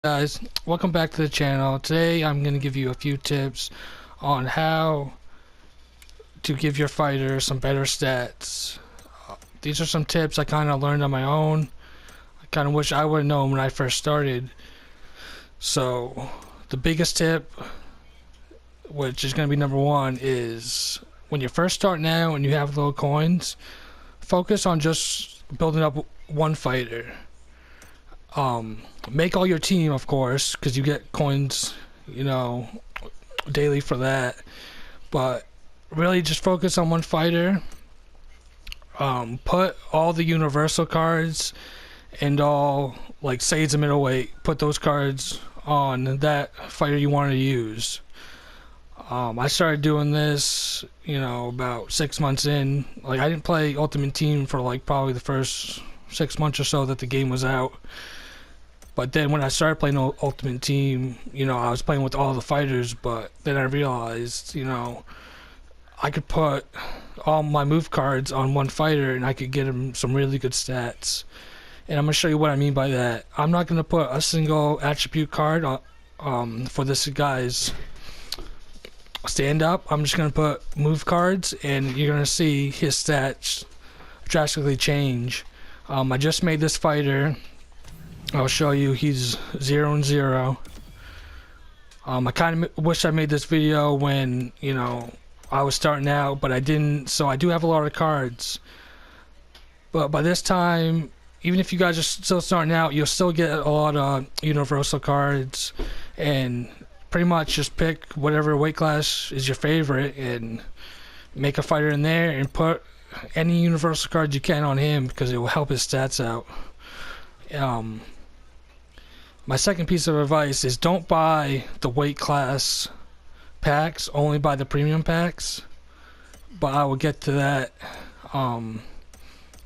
Guys, welcome back to the channel. Today I'm going to give you a few tips on how to give your fighter some better stats. These are some tips I kind of learned on my own. I kind of wish I would have known when I first started. So the biggest tip, which is going to be number one, is when you're first starting out and you have low coins, focus on just building up one fighter. Make all your team, of course, because you get coins, daily for that. But really just focus on one fighter. Put all the universal cards and all, like, say it's a middleweight, put those cards on that fighter you want to use. I started doing this, about 6 months in. Like, I didn't play Ultimate Team for, like, probably the first 6 months or so that the game was out. But then when I started playing Ultimate Team, I was playing with all the fighters, but then I realized, I could put all my move cards on one fighter and I could get him some really good stats. And I'm going to show you what I mean by that. I'm not going to put a single attribute card for this guy's stand-up. I'm just going to put move cards, and you're going to see his stats drastically change. I just made this fighter. I'll show you. He's 0-0. I kind of wish I made this video when I was starting out, but I didn't. So I do have a lot of cards. But by this time, even if you guys are still starting out, you'll still get a lot of universal cards, and pretty much just pick whatever weight class is your favorite and make a fighter in there and put any universal cards you can on him, because it will help his stats out. My second piece of advice is don't buy the weight class packs, only buy the premium packs. But I will get to that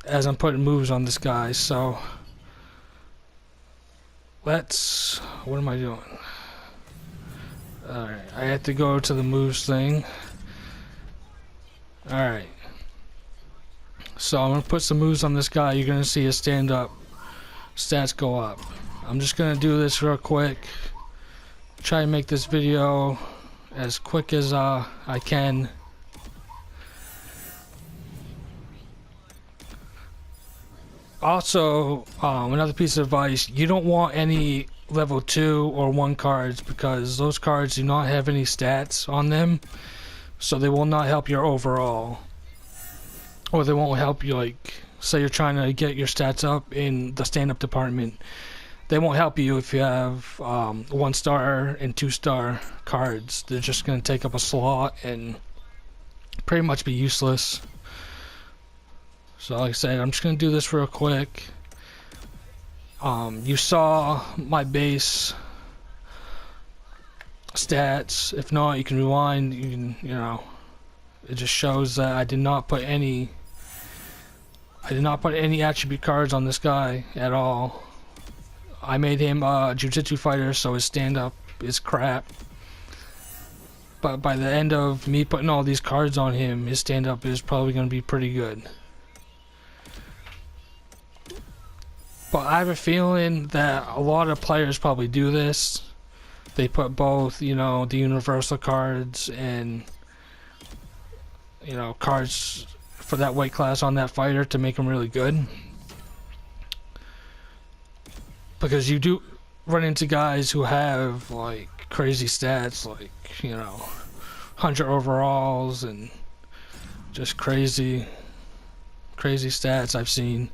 as I'm putting moves on this guy. So what am I doing? Alright, I have to go to the moves thing. Alright. So I'm going to put some moves on this guy. You're going to see his stand-up stats go up. I'm just going to do this real quick. Try and make this video as quick as I can. Also, another piece of advice, you don't want any level 2 or 1 cards, because those cards do not have any stats on them, so they will not help your overall. Or they won't help you, like, say you're trying to get your stats up in the stand-up department. They won't help you if you have 1-star and 2-star cards. They're just going to take up a slot and pretty much be useless. So like I said, I'm just going to do this real quick. You saw my base stats. If not, you can rewind. You can, it just shows that I did not put any attribute cards on this guy at all. I made him a jiu-jitsu fighter, so his stand-up is crap. But by the end of me putting all these cards on him, his stand-up is probably going to be pretty good. But I have a feeling that a lot of players probably do this. They put both, the universal cards and, cards for that weight class on that fighter to make him really good. Because you do run into guys who have, like, crazy stats, like, 100 overalls and just crazy stats I've seen.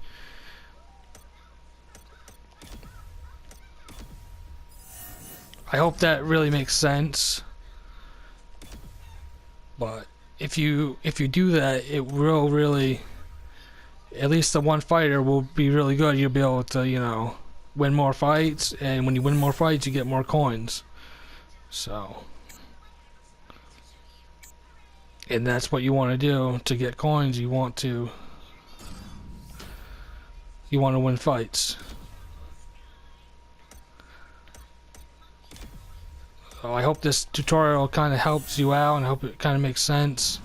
I hope that really makes sense. But if you do that, it will really, at least the one fighter will be really good. You'll be able to, win more fights, and when you win more fights, you get more coins. So, and that's what you want to do to get coins. You want to win fights. So I hope this tutorial kind of helps you out, and I hope it kind of makes sense.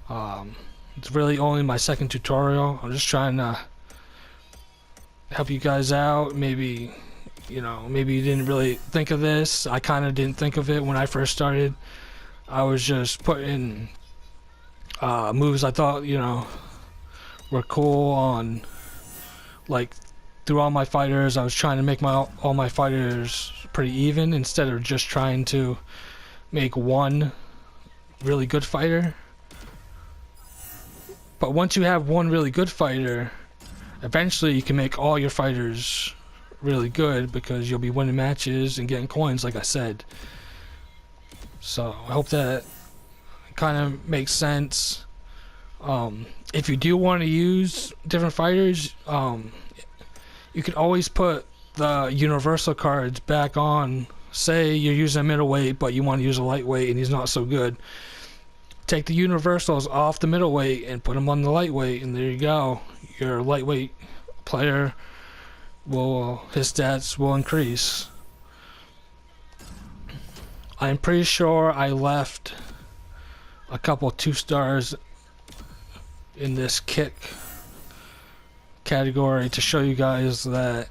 It's really only my second tutorial. I'm just trying to help you guys out, maybe You know, maybe you didn't really think of this. I kind of didn't think of it when I first started. I was just putting moves I thought, you know, were cool on, like, through all my fighters. I was trying to make all my fighters pretty even instead of just trying to make one really good fighter. But once you have one really good fighter, eventually you can make all your fighters really good because you'll be winning matches and getting coins, like I said. So I hope that kind of makes sense. If you do want to use different fighters, you can always put the universal cards back on. Say you're using a middleweight but you want to use a lightweight and he's not so good. Take the universals off the middleweight and put them on the lightweight, and there you go. Your lightweight player his stats will increase. I'm pretty sure I left a couple 2-stars in this kick category to show you guys that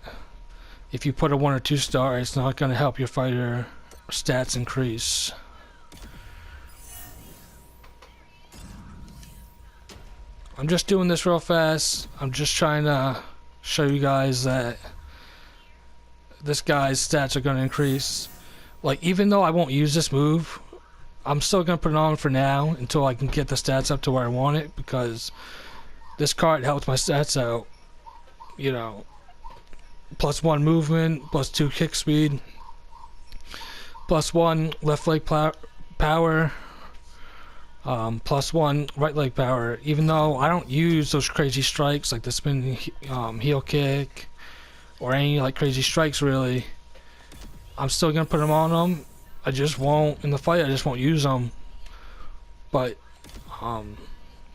if you put a 1 or 2-star, it's not going to help your fighter stats increase. I'm just doing this real fast. I'm just trying to show you guys that this guy's stats are going to increase. Like, even though I won't use this move, I'm still going to put it on for now until I can get the stats up to where I want it, because this card helps my stats out. You know, +1 movement, +2 kick speed, +1 left leg power, +1 right leg power. Even though I don't use those crazy strikes like the spin heel kick or any like crazy strikes really, I'm still gonna put them on them. I just won't in the fight. I just won't use them. But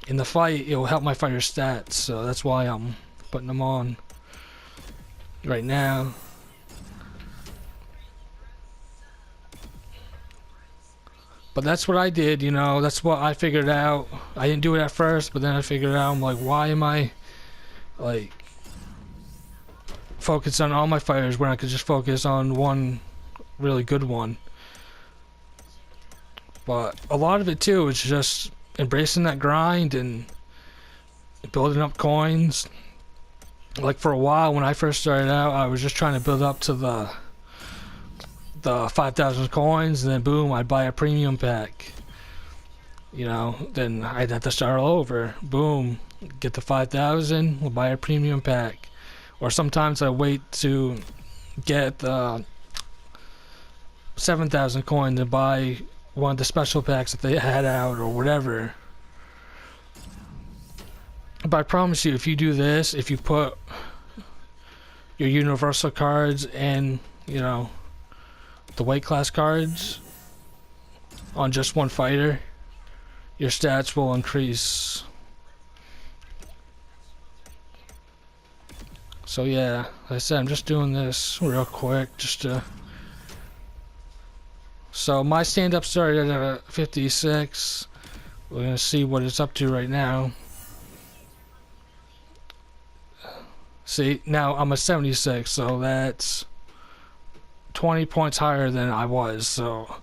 in the fight, it will help my fighter's stats. So that's why I'm putting them on right now. But that's what I did, you know, that's what I figured out. I didn't do it at first, but then I figured out, I'm like, why am I, like, focused on all my fighters when I could just focus on one really good one? But a lot of it, too, is just embracing that grind and building up coins. Like, for a while, when I first started out, I was just trying to build up to the 5,000 coins, and then boom, I'd buy a premium pack. You know, then I'd have to start all over. Boom, get the 5,000, we'll buy a premium pack. Or sometimes I wait to get the 7,000 coin to buy one of the special packs that they had out or whatever. But I promise you, if you do this, if you put your universal cards and, you know, the weight class cards on just one fighter, your stats will increase. So yeah, like I said, I'm just doing this real quick just to... So my stand-up started at a 56. We're gonna see what it's up to right now. See, now I'm a 76, so that's 20 points higher than I was. So,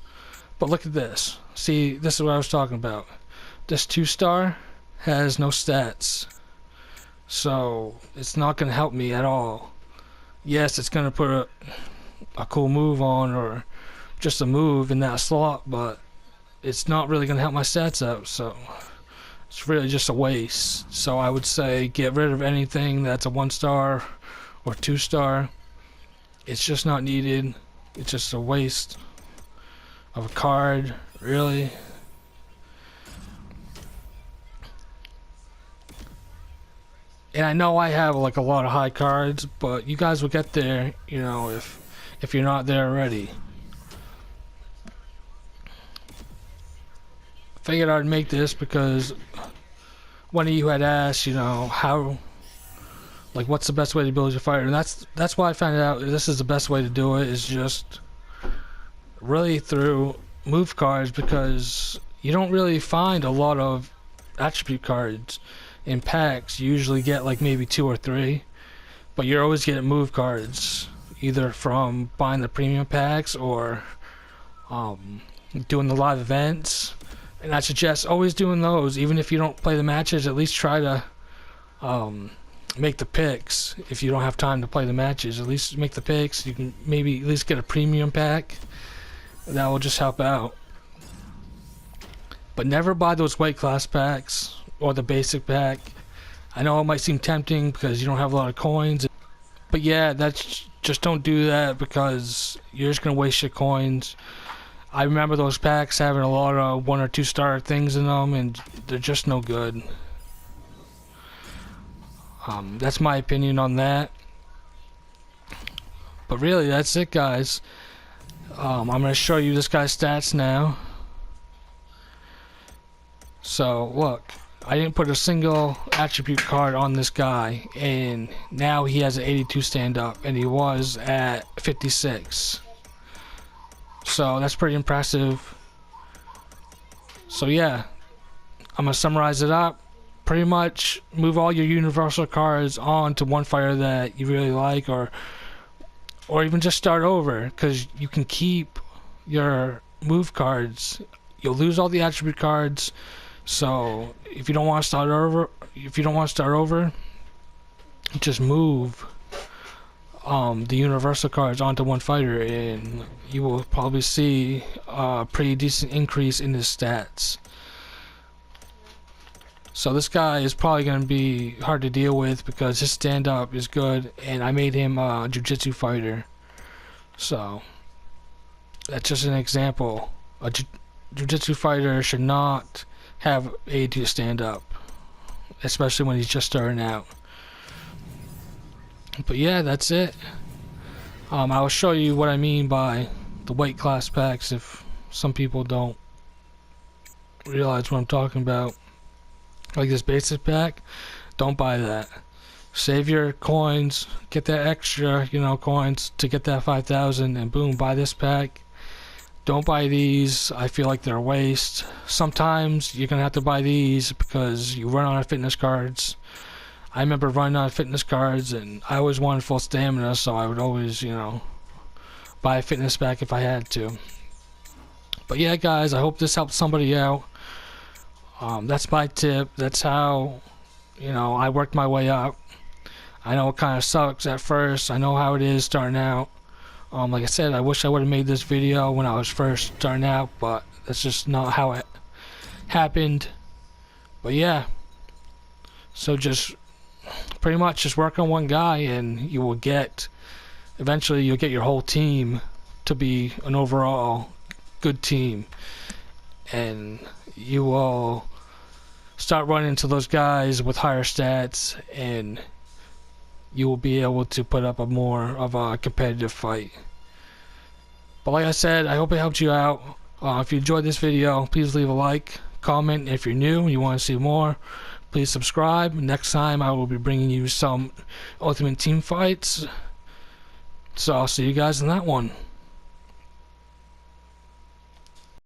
but look at this. See, this is what I was talking about. This 2-star has no stats, so it's not going to help me at all. Yes, it's going to put a cool move on or just a move in that slot, but it's not really going to help my stats out, so it's really just a waste. So I would say get rid of anything that's a 1-star or 2-star. It's just not needed. It's just a waste of a card, really. And I know I have like a lot of high cards, but you guys will get there, you know, if you're not there already. Figured I'd make this because one of you had asked, you know, how, like, what's the best way to build your fighter, and that's why I found out this is the best way to do it, is just really through move cards, because you don't really find a lot of attribute cards in packs. You usually get like maybe 2 or 3, but you're always getting move cards. either from buying the premium packs or doing the live events. And I suggest always doing those, even if you don't play the matches. At least try to make the picks. If you don't have time to play the matches, at least make the picks. You can maybe at least get a premium pack. That will just help out. But never buy those weight class packs or the basic pack. I know it might seem tempting because you don't have a lot of coins, but yeah, just don't do that, because you're just gonna waste your coins. I remember those packs having a lot of 1 or 2 star things in them, and they're just no good. That's my opinion on that. But really, that's it, guys. I'm going to show you this guy's stats now. So, look. I didn't put a single attribute card on this guy, and now he has an 82 stand-up, and he was at 56. So, that's pretty impressive. So, yeah. I'm going to summarize it up. Pretty much move all your universal cards on to one fighter that you really like, or even just start over, because you can keep your move cards. You'll lose all the attribute cards, so if you don't want to start over, just move the universal cards onto one fighter, and you will probably see a pretty decent increase in his stats. So this guy is probably going to be hard to deal with because his stand-up is good, and I made him a jiu-jitsu fighter. So that's just an example. A jiu-jitsu fighter should not have 82 stand-up, especially when he's just starting out. But yeah, that's it. I will show you what I mean by the weight class packs if some people don't realize what I'm talking about. Like this basic pack, don't buy that. Save your coins, get that extra, coins to get that 5,000, and boom, buy this pack. Don't buy these. I feel like they're a waste. Sometimes you're gonna have to buy these because you run out of fitness cards. I remember running out of fitness cards, and I always wanted full stamina, so I would always, buy a fitness pack if I had to. But yeah, guys, I hope this helped somebody out. That's my tip. That's how, I worked my way up. I know it kind of sucks at first. I know how it is starting out. Like I said, I wish I would have made this video when I was first starting out, but that's just not how it happened. But yeah, so just pretty much just work on one guy, and you will eventually you'll get your whole team to be an overall good team, and you will start running into those guys with higher stats, and you will be able to put up a more of a competitive fight. But like I said, I hope it helped you out. If you enjoyed this video, please leave a like, comment. If you're new and you want to see more, please subscribe. Next time I will be bringing you some Ultimate Team fights. So I'll see you guys in that one.